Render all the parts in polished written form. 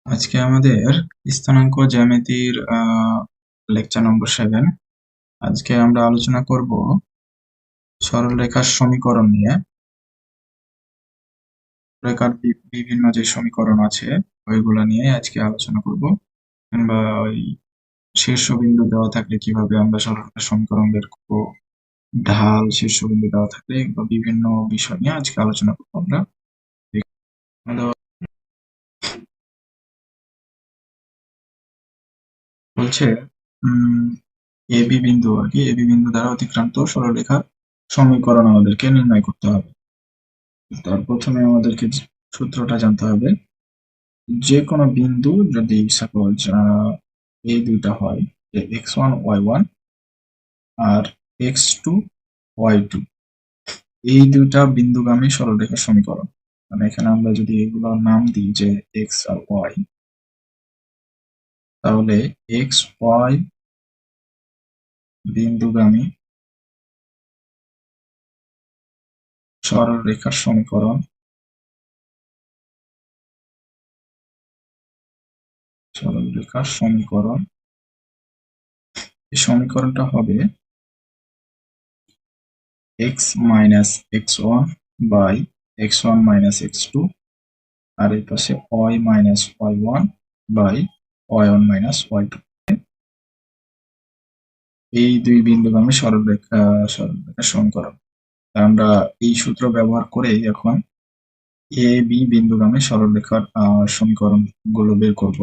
আজকে আমাদের স্থানাঙ্ক জ্যামিতির লেকচার নম্বর 7। আজকে আমরা আলোচনা করব সরলরেখার সমীকরণ নিয়ে। রেখার বিভিন্ন যে সমীকরণ আছে ওইগুলা নিয়ে আজকে আলোচনা করব, কিংবা ওই শীর্ষবিন্দু দেওয়া থাকলে কিভাবে আমরা সরলরেখার সমীকরণ বের করবো, ঢাল শীর্ষবিন্দু দেওয়া থাকলে বা বিভিন্ন বিষয় নিয়ে আজকে আলোচনা করবো আমরা। বলছে এবি বিন্দু আর কি, এবি বিন্দু দ্বারা অতিক্রান্ত সরলরেখার সমীকরণ আমাদেরকে নির্ণয় করতে হবে। তার প্রথমে আমাদেরকে সূত্রটা জানতে হবে। যে কোনো বিন্দু যদি সাপোজ এই দুইটা হয়, যে x1 y1 আর x2 y2, এই দুইটা বিন্দুগামী সরলরেখার সমীকরণ। মানে এখানে আমরা যদি এগুলোর নাম দিই যে x আর y, তাহলে x y বিন্দুগামী সরলরেখার সমীকরণ এই সমীকরণটা হবে x minus x1 by x1 minus x2, আর এই পাশে y minus y1 by y1 minus y2। এই দুই বিন্দুগামী সরলরেখার সমীকরণ। আমরা এই সূত্র ব্যবহার করে এখন এ বি বিন্দুগামী সরলরেখার সমীকরণ গুলো বের করব।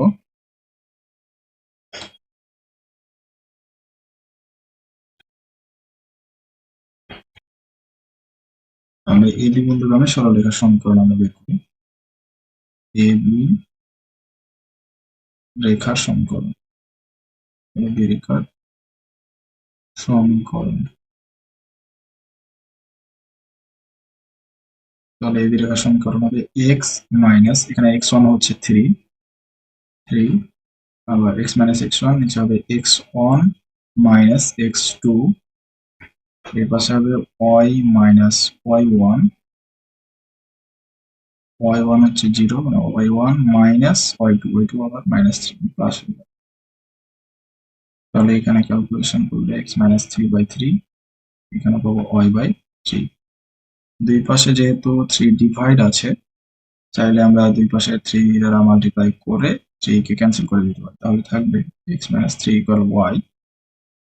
আমরা এ বি বিন্দুগামী সরলরেখার সমীকরণ আমরা বের করি। এ বি রেখার সমীকরণ, এ বি রেখার সমীকরণ। তাহলে এই রেখার সমীকরণ হবে x মাইনাস, এখানে x1 হচ্ছে 3, আবার x মাইনাস x1 নিচে হবে x1 মাইনাস x2, এর পাশে হবে y মাইনাস y1, y1 হচ্ছে 0, মানে y1 মাইনাস y2 আবার মাইনাস 3 প্লাস। তাহলে এখানে ক্যালকুলেশন করলে x মাইনাস 3/3, এখানে পাবো y/3। দুই পাশে যেহেতু 3 ডিভাইড আছে, চাইলে আমরা দুই পাশে 3 দ্বারা মাল্টিপ্লাই করে 3 কে ক্যান্সেল করে দিতে পারি। তাহলে থাকবে x minus 3 equal y।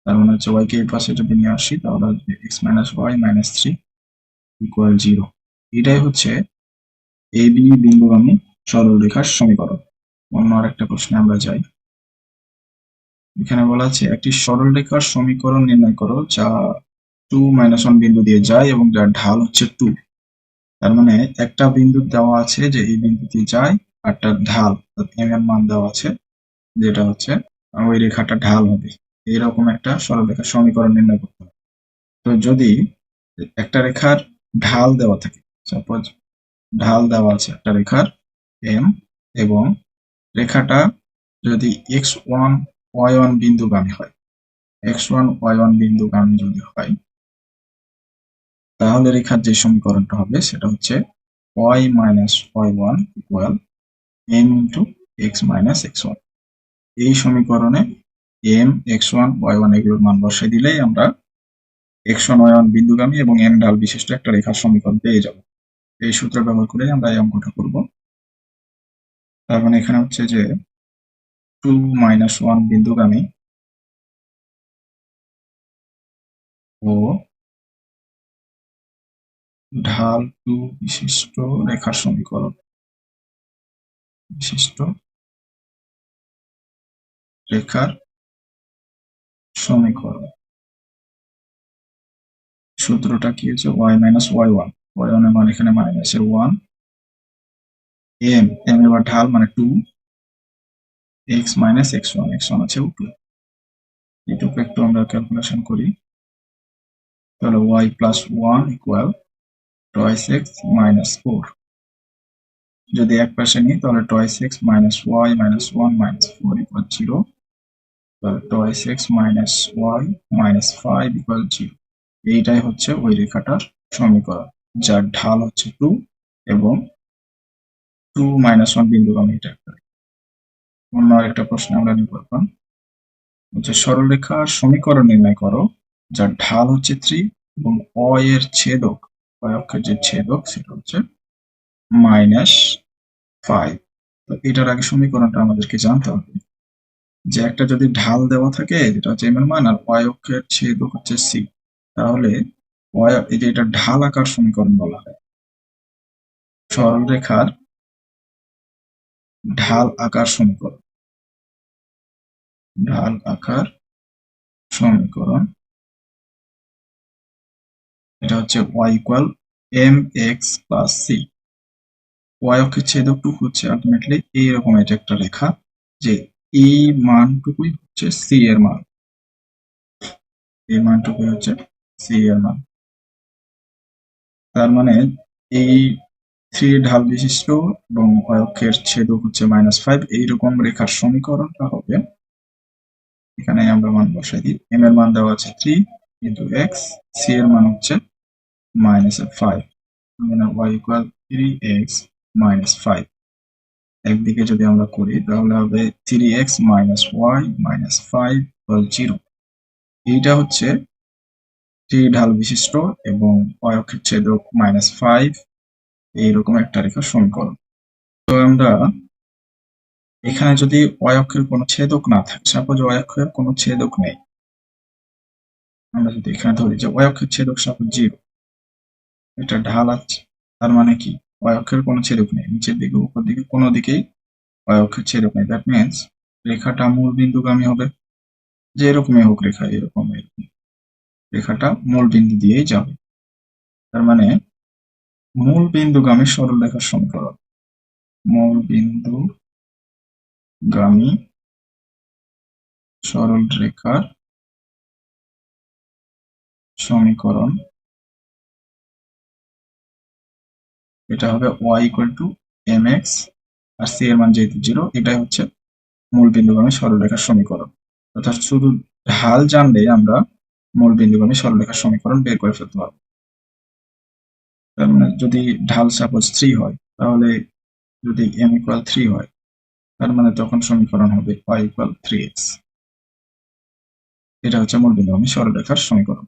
তার মানে হচ্ছে y কে এই পাশে যদি নিয়ে আসি তাহলে x minus y minus 3 equal 0। এটাই হচ্ছে এ বি বিন্দুগামী সরলরেখার সমীকরণ। অন্য আরেকটা প্রশ্নে আমরা যাই। এখানে বলা আছে একটি সরলরেখার সমীকরণ নির্ণয় করো যা 2 - 1 বিন্দু দিয়ে যায় এবং যার ঢাল হচ্ছে 2। তার মানে একটা বিন্দু দেওয়া আছে যে এই বিন্দু দিয়ে যায়, আর তার ঢাল m এর মান দেওয়া আছে, যেটা হচ্ছে ওই রেখাটা ঢাল হবে। এরকম একটা সরলরেখার সমীকরণ নির্ণয় করতে হবে। তো যদি একটা রেখার ঢাল দেওয়া থাকে, সাপোজ ঢাল দেওয়া আছে একটা রেখার m, এবং রেখাটা যদি x1 y1 বিন্দুগামী হয়, x1 y1 বিন্দুগামী যদি হয়, তাহলে রেখার যে সমীকরণটা হবে সেটা হচ্ছে y minus y1 equal m into x minus x1। এই সমীকরণে m, x1, y1 এগুলোর মান বসাই দিলেই আমরা x1 y1 বিন্দুগামী এবং m ঢাল বিশিষ্ট একটা রেখার সমীকরণ পেয়ে যাব। এই সূত্র ব্যবহার করে আমরা এই অঙ্কটা করব। তার মানে এখানে হচ্ছে যে 2 - 1 বিন্দুগামী ও ঢাল 2 বিশিষ্ট রেখার সমীকরণ, সূত্রটা কি হচ্ছে y minus y1, y1 এর মান এখানে মাইনাসের 1, m এবার ঢাল মানে 2, x minus x1 আছে 2। এটুকু একটু আমরা ক্যালকুলেশন করি। তাহলে y plus 1 equal twice x minus 4। যদি এক পাশে নিই তাহলে twice x minus y minus 1 minus 4 equal 0। তাহলে twice x minus y minus 5 equal 0। এইটাই হচ্ছে ওই রেখাটার সমীকরণ, যার ঢাল হচ্ছে 2 এবং 2 - 1 বিন্দুগামী এটা একটা। অন্য আরেকটা প্রশ্ন আমরা নিয়ে করলাম হচ্ছে সরলরেখার সমীকরণ নির্ণয় করো যার ঢাল হচ্ছে 3 এবং এর ছেদক অক্ষের যে ছেদক সেটা হচ্ছে -5। তো এটার আগে সমীকরণটা আমাদেরকে জানতে হবে যে একটা যদি ঢাল দেওয়া থাকে যেটা হচ্ছে এম এর মান আর অক্ষের ছেদক হচ্ছে সি, তাহলে এই যে এটা ঢাল আকার সমীকরণ বলা হয়। সরলরেখার ঢাল আকার সমীকরণ, ঢাল আকার সমীকরণ এটা হচ্ছে y=mx+c। অক্ষের ছেদকটুকু হচ্ছে আলটিমেটলি এইরকম এটা একটা রেখা যে এই মানটুকুই হচ্ছে সি এর মান, এই মানটুকুই হচ্ছে সি এর মান। তার মানে এই 3 ঢাল বিশিষ্ট এবং অক্ষের ছেদক হচ্ছে -5 এইরকম রেখার সমীকরণটা হবে, এখানে আমরা মান বসাই দিই। এম এর মান দেওয়া আছে 3 ইন্টু এক্স, সি এর মান হচ্ছে -5, মানে y=3x - 5। একদিকে যদি আমরা করি তাহলে হবে 3x - y - 5 = 0। এইটা হচ্ছে 3 ঢাল বিশিষ্ট এবং অক্ষের ছেদক -5 এইরকম একটা রেখার সমীকরণ। তো আমরা এখানে যদি অক্ষের কোনো ছেদক না থাকে, সাপোজ অক্ষের কোনো ছেদক নেই, আমরা যদি এখানে ধরি যে অক্ষের ছেদক সাপোজ 0, এটা ঢাল আছে, তার মানে কি অক্ষের কোনো ছেদক নেই, নিচের দিকে উপর দিকে কোনো দিকেই অক্ষের ছেদক নেই। দ্যাট মিনস রেখাটা মূল বিন্দুগামী হবে, যে এরকমই হোক রেখা, এরকম রেখাটা মূল বিন্দু দিয়েই যাবে। তার মানে মূল বিন্দুগামী সরলরেখার সমীকরণ, মূল বিন্দুগামী সরলরেখার সমীকরণ এটা হবে y=mx আর c এর মান যেহেতু 0, এটাই হচ্ছে মূল বিন্দুগামী সরলরেখার সমীকরণ। অর্থাৎ শুধু ঢাল জানলেই আমরা মূল বিন্দুগামী সরলরেখার সমীকরণ বের করে ফেলতে পারবো। তার মানে যদি ঢাল সাপোজ 3 হয়, তাহলে যদি m=3 হয়, তার মানে তখন সমীকরণ হবে y=3x। এটা হচ্ছে মূল বিন্দুগামী সরলরেখার সমীকরণ।